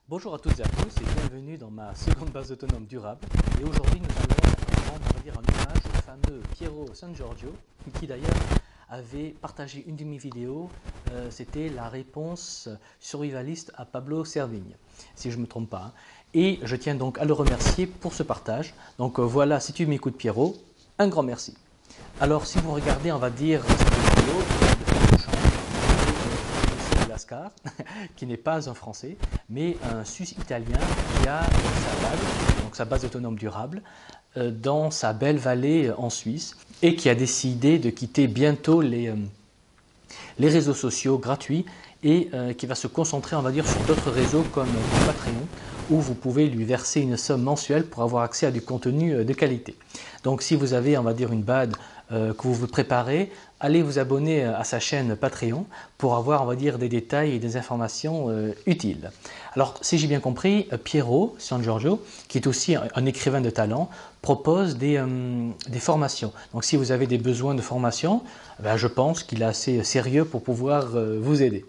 Bonjour à toutes et à tous et bienvenue dans ma seconde base autonome durable. Et aujourd'hui nous allons rendre un hommage au fameux Piero San Giorgio qui d'ailleurs avait partagé une de mes vidéos, c'était la réponse survivaliste à Pablo Servigne, si je ne me trompe pas. Et je tiens donc à le remercier pour ce partage. Donc voilà, si tu m'écoutes Piero, un grand merci. Alors si vous regardez, on va dire cette vidéo, Lascar, qui n'est pas un Français, mais un Suisse italien qui a sa base autonome durable, dans sa belle vallée en Suisse et qui a décidé de quitter bientôt les réseaux sociaux gratuits et qui va se concentrer, on va dire, sur d'autres réseaux comme Patreon, où vous pouvez lui verser une somme mensuelle pour avoir accès à du contenu de qualité. Donc si vous avez, on va dire, une BAD que vous vous préparez, allez vous abonner à sa chaîne Patreon pour avoir, on va dire, des détails et des informations utiles. Alors, si j'ai bien compris, Piero San Giorgio, qui est aussi un écrivain de talent, propose des formations. Donc, si vous avez des besoins de formation, ben, je pense qu'il est assez sérieux pour pouvoir vous aider.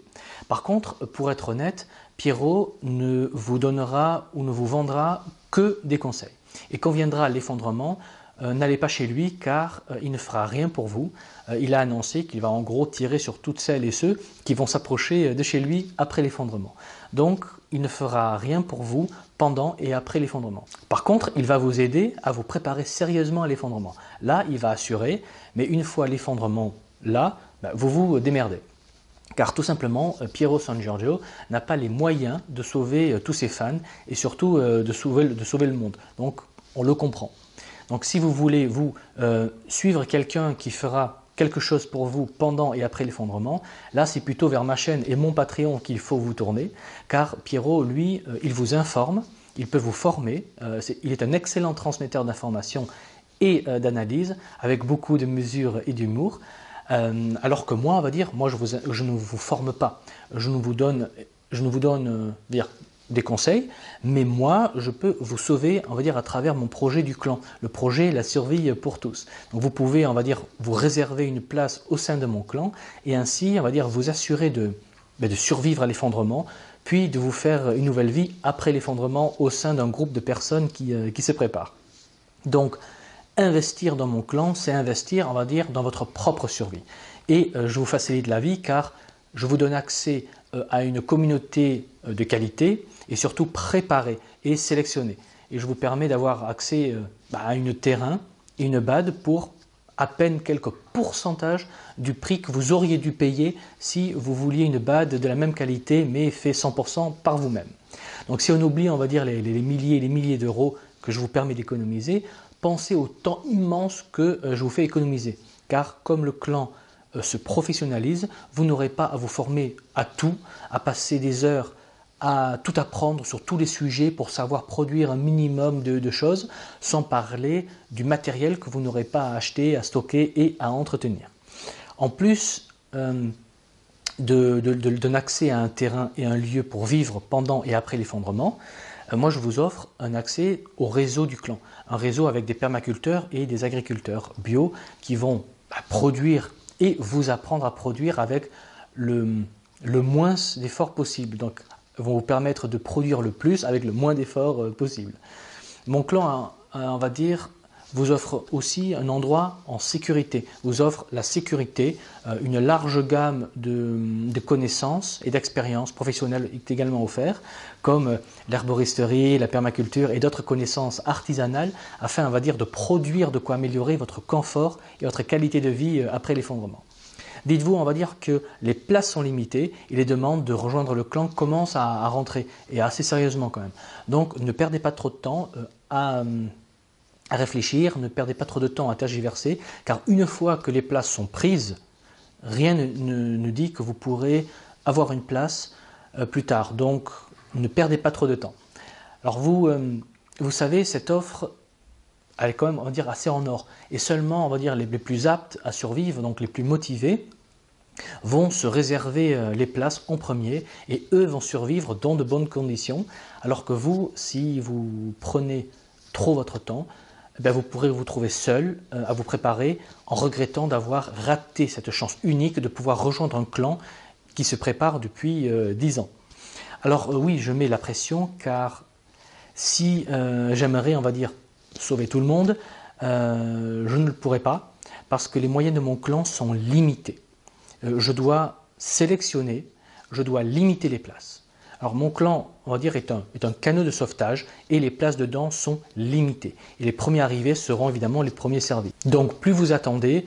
Par contre, pour être honnête, Piero ne vous donnera ou ne vous vendra que des conseils. Et quand viendra l'effondrement, n'allez pas chez lui car il ne fera rien pour vous. Il a annoncé qu'il va en gros tirer sur toutes celles et ceux qui vont s'approcher de chez lui après l'effondrement. Donc il ne fera rien pour vous pendant et après l'effondrement. Par contre, il va vous aider à vous préparer sérieusement à l'effondrement. Là, il va assurer, mais une fois l'effondrement là, vous vous démerdez. Car tout simplement, Piero San Giorgio n'a pas les moyens de sauver tous ses fans et surtout de sauver le monde. Donc on le comprend. Donc si vous voulez vous suivre quelqu'un qui fera quelque chose pour vous pendant et après l'effondrement, là c'est plutôt vers ma chaîne et mon Patreon qu'il faut vous tourner, car Piero, lui, il vous informe, il peut vous former, il est un excellent transmetteur d'informations et d'analyse, avec beaucoup de mesures et d'humour, alors que moi, on va dire, moi je ne vous forme pas, je ne vous donne des conseils, mais moi, je peux vous sauver, on va dire, à travers mon projet du clan, le projet La survie pour tous. Donc vous pouvez, on va dire, vous réserver une place au sein de mon clan et ainsi, on va dire, vous assurer de survivre à l'effondrement, puis de vous faire une nouvelle vie après l'effondrement au sein d'un groupe de personnes qui se préparent. Donc, investir dans mon clan, c'est investir, on va dire, dans votre propre survie. Et je vous facilite la vie car je vous donne accès à une communauté de qualité et surtout préparée et sélectionnée. Et je vous permets d'avoir accès à une terrain et une BAD pour à peine quelques pourcentages du prix que vous auriez dû payer si vous vouliez une BAD de la même qualité mais fait 100% par vous-même. Donc si on oublie, on va dire, les milliers et les milliers d'euros que je vous permets d'économiser, pensez au temps immense que je vous fais économiser. Car comme le clan se professionnalise, vous n'aurez pas à vous former à tout, à passer des heures à tout apprendre sur tous les sujets pour savoir produire un minimum de choses, sans parler du matériel que vous n'aurez pas à acheter, à stocker et à entretenir. En plus d'un accès à un terrain et un lieu pour vivre pendant et après l'effondrement, moi je vous offre un accès au réseau du clan, un réseau avec des permaculteurs et des agriculteurs bio qui vont produire et vous apprendre à produire avec le moins d'efforts possible. Donc, vont vous permettre de produire le plus avec le moins d'efforts possible. Mon clan, on va dire, vous offre aussi un endroit en sécurité, vous offre la sécurité, une large gamme de connaissances et d'expériences professionnelles est également offerte, comme l'herboristerie, la permaculture et d'autres connaissances artisanales, afin, on va dire, de produire de quoi améliorer votre confort et votre qualité de vie après l'effondrement. Dites-vous, on va dire que les places sont limitées et les demandes de rejoindre le clan commencent à rentrer, et assez sérieusement quand même. Donc ne perdez pas trop de temps à réfléchir, ne perdez pas trop de temps à tergiverser, car une fois que les places sont prises, rien ne dit que vous pourrez avoir une place plus tard. Donc ne perdez pas trop de temps. Alors vous savez, cette offre, elle est quand même, on va dire, assez en or. Et seulement, on va dire, les plus aptes à survivre, donc les plus motivés, vont se réserver les places en premier et eux vont survivre dans de bonnes conditions. Alors que vous, si vous prenez trop votre temps, vous pourrez vous trouver seul à vous préparer en regrettant d'avoir raté cette chance unique de pouvoir rejoindre un clan qui se prépare depuis 10 ans. Alors oui, je mets la pression car si j'aimerais, on va dire, sauver tout le monde, je ne le pourrais pas parce que les moyens de mon clan sont limités. Je dois sélectionner, je dois limiter les places. Alors mon clan, on va dire, est un canot de sauvetage et les places dedans sont limitées. Et les premiers arrivés seront évidemment les premiers servis. Donc plus vous attendez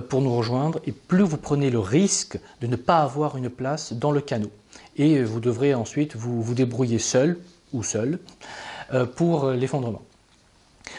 pour nous rejoindre et plus vous prenez le risque de ne pas avoir une place dans le canot. Et vous devrez ensuite vous débrouiller seul ou seul pour l'effondrement.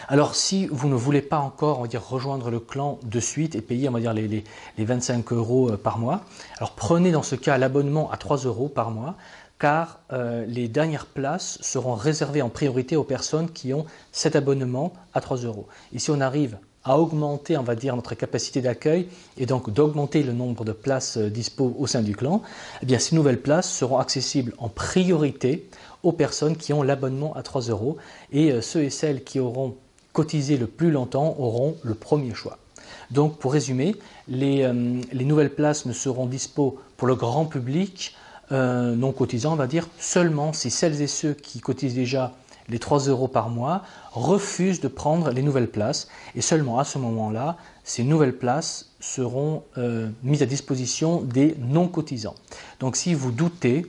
Alors si vous ne voulez pas encore, on va dire, rejoindre le clan de suite et payer, on va dire, les 25 € par mois, alors prenez dans ce cas l'abonnement à 3 € par mois, car les dernières places seront réservées en priorité aux personnes qui ont cet abonnement à 3 €. Et si on arrive à augmenter, on va dire, notre capacité d'accueil et donc d'augmenter le nombre de places dispo au sein du clan, eh bien ces nouvelles places seront accessibles en priorité aux personnes qui ont l'abonnement à 3 € et ceux et celles qui auront cotisé le plus longtemps auront le premier choix. Donc pour résumer, les nouvelles places ne seront dispo pour le grand public non cotisant, on va dire, seulement si celles et ceux qui cotisent déjà les 3 € par mois refusent de prendre les nouvelles places et seulement à ce moment-là, ces nouvelles places seront mises à disposition des non cotisants. Donc si vous doutez,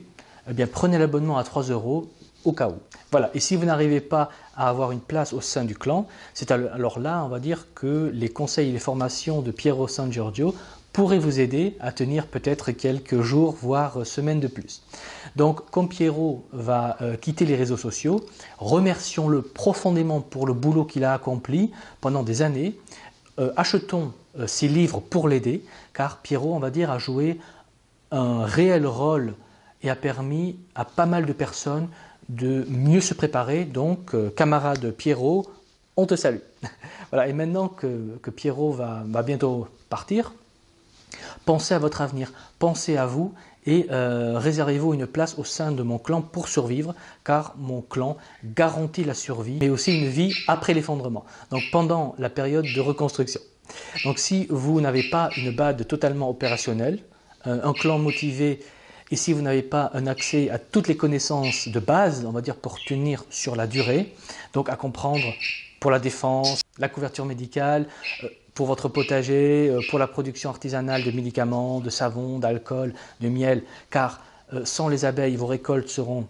eh bien, prenez l'abonnement à 3 € au cas où. Voilà, et si vous n'arrivez pas à avoir une place au sein du clan, c'est alors là, on va dire que les conseils et les formations de Piero San Giorgio pourraient vous aider à tenir peut-être quelques jours, voire semaines de plus. Donc, comme Piero va quitter les réseaux sociaux, remercions-le profondément pour le boulot qu'il a accompli pendant des années. Achetons ses livres pour l'aider, car Piero, on va dire, a joué un réel rôle et a permis à pas mal de personnes de mieux se préparer. Donc, camarade Piero, on te salue. Voilà, et maintenant que Piero va bientôt partir, pensez à votre avenir, pensez à vous et réservez-vous une place au sein de mon clan pour survivre, car mon clan garantit la survie, mais aussi une vie après l'effondrement, donc pendant la période de reconstruction. Donc si vous n'avez pas une BAD totalement opérationnelle, un clan motivé, et si vous n'avez pas un accès à toutes les connaissances de base, on va dire pour tenir sur la durée, donc à comprendre pour la défense, la couverture médicale, pour votre potager, pour la production artisanale de médicaments, de savon, d'alcool, de miel, car sans les abeilles, vos récoltes seront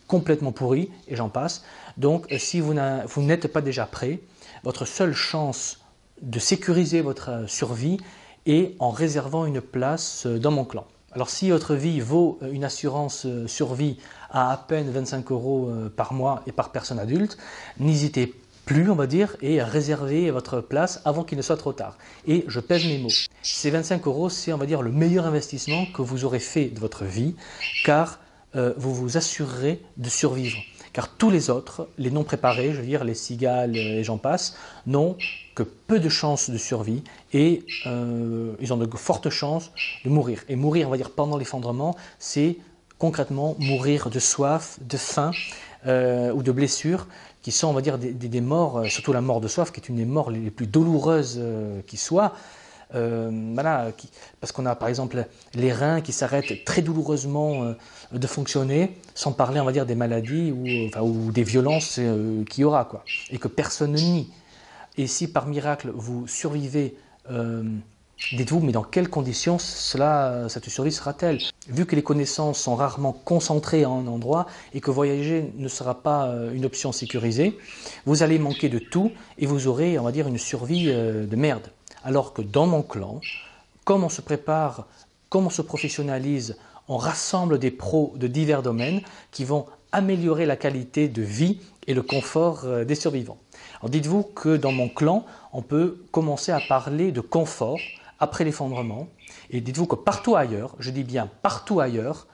complètement pourries, et j'en passe. Donc si vous n'êtes pas déjà prêt, votre seule chance de sécuriser votre survie est en réservant une place dans mon clan. Alors si votre vie vaut une assurance survie à peine 25 € par mois et par personne adulte, n'hésitez plus, on va dire, et réservez votre place avant qu'il ne soit trop tard. Et je pèse mes mots. Ces 25 €, c'est, on va dire, le meilleur investissement que vous aurez fait de votre vie, car vous vous assurerez de survivre. Car tous les autres, les non préparés, je veux dire les cigales et j'en passe, n'ont que peu de chances de survie et ils ont de fortes chances de mourir. Et mourir, on va dire, pendant l'effondrement, c'est concrètement mourir de soif, de faim ou de blessures qui sont, on va dire, des morts, surtout la mort de soif, qui est une des morts les plus douloureuses qui soient. Voilà, parce qu'on a par exemple les reins qui s'arrêtent très douloureusement de fonctionner, sans parler, on va dire, des maladies ou des violences qu'il y aura, quoi, et que personne ne nie. Et si par miracle vous survivez, dites-vous, mais dans quelles conditions cette survie sera-t-elle? Vu que les connaissances sont rarement concentrées en un endroit et que voyager ne sera pas une option sécurisée, vous allez manquer de tout et vous aurez, on va dire, une survie de merde. Alors que dans mon clan, comme on se prépare, comme on se professionnalise, on rassemble des pros de divers domaines qui vont améliorer la qualité de vie et le confort des survivants. Alors dites-vous que dans mon clan, on peut commencer à parler de confort après l'effondrement. Et dites-vous que partout ailleurs, je dis bien partout ailleurs,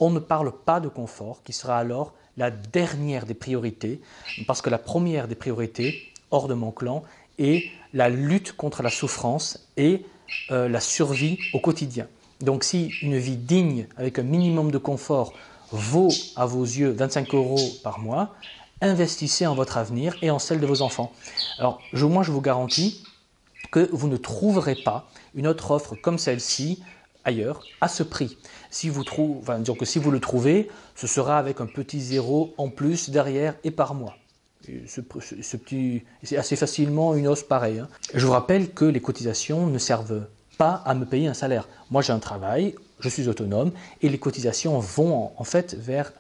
on ne parle pas de confort, qui sera alors la dernière des priorités, parce que la première des priorités, hors de mon clan, est la lutte contre la souffrance et la survie au quotidien. Donc si une vie digne, avec un minimum de confort, vaut à vos yeux 25 € par mois, investissez en votre avenir et en celle de vos enfants. Alors moi je vous garantis que vous ne trouverez pas une autre offre comme celle-ci ailleurs à ce prix. Si vous disons que si vous le trouvez, ce sera avec un petit zéro en plus derrière et par mois. C'est assez facilement une hausse pareille. Hein. Je vous rappelle que les cotisations ne servent pas à me payer un salaire. Moi j'ai un travail, je suis autonome et les cotisations vont en fait vers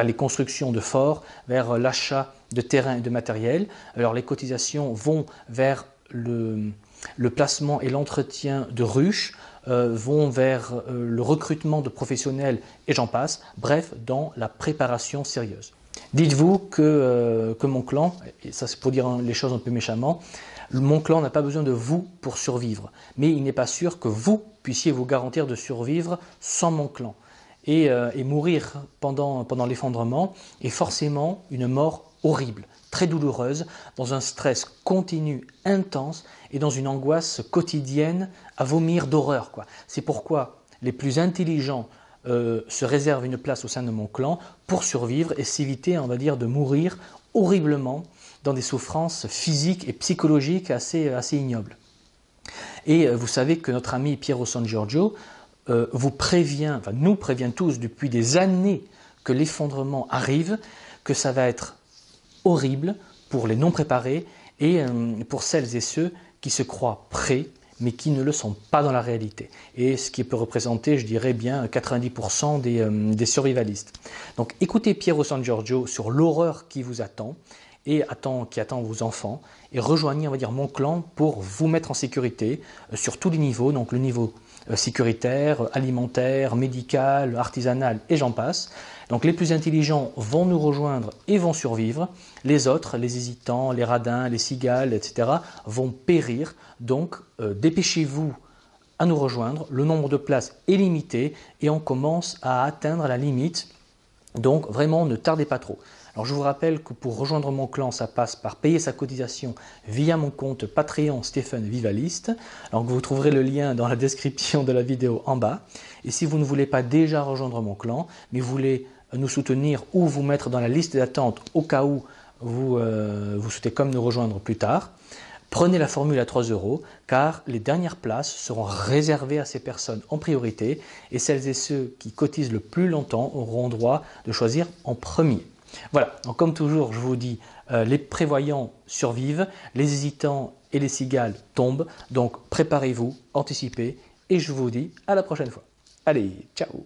les constructions de forts, vers l'achat de terrain et de matériel. Alors les cotisations vont vers le placement et l'entretien de ruches, vont vers le recrutement de professionnels et j'en passe, bref, dans la préparation sérieuse. Dites-vous que mon clan, et ça c'est pour dire les choses un peu méchamment, mon clan n'a pas besoin de vous pour survivre, mais il n'est pas sûr que vous puissiez vous garantir de survivre sans mon clan. Et mourir pendant l'effondrement est forcément une mort horrible, très douloureuse, dans un stress continu, intense et dans une angoisse quotidienne à vomir d'horreur. C'est pourquoi les plus intelligents se réservent une place au sein de mon clan pour survivre et s'éviter, on va dire, de mourir horriblement dans des souffrances physiques et psychologiques assez ignobles. Et vous savez que notre ami Piero San Giorgio nous prévient tous depuis des années que l'effondrement arrive, que ça va être horrible pour les non préparés et pour celles et ceux qui se croient prêts mais qui ne le sont pas dans la réalité. Et ce qui peut représenter, je dirais bien, 90% des survivalistes. Donc écoutez Piero San Giorgio sur l'horreur qui vous attend et qui attend vos enfants et rejoignez, on va dire, mon clan pour vous mettre en sécurité sur tous les niveaux, donc le niveau sécuritaire, alimentaire, médical, artisanal et j'en passe. Donc les plus intelligents vont nous rejoindre et vont survivre. Les autres, les hésitants, les radins, les cigales, etc. vont périr. Donc dépêchez-vous à nous rejoindre. Le nombre de places est limité et on commence à atteindre la limite. Donc vraiment ne tardez pas trop. Alors je vous rappelle que pour rejoindre mon clan, ça passe par payer sa cotisation via mon compte Patreon Stéphane Vivaliste. Alors vous trouverez le lien dans la description de la vidéo en bas. Et si vous ne voulez pas déjà rejoindre mon clan, mais vous voulez nous soutenir ou vous mettre dans la liste d'attente au cas où vous souhaitez comme nous rejoindre plus tard, prenez la formule à 3 € car les dernières places seront réservées à ces personnes en priorité et celles et ceux qui cotisent le plus longtemps auront droit de choisir en premier. Voilà, donc comme toujours, je vous dis, les prévoyants survivent, les hésitants et les cigales tombent, donc préparez-vous, anticipez, et je vous dis à la prochaine fois. Allez, ciao!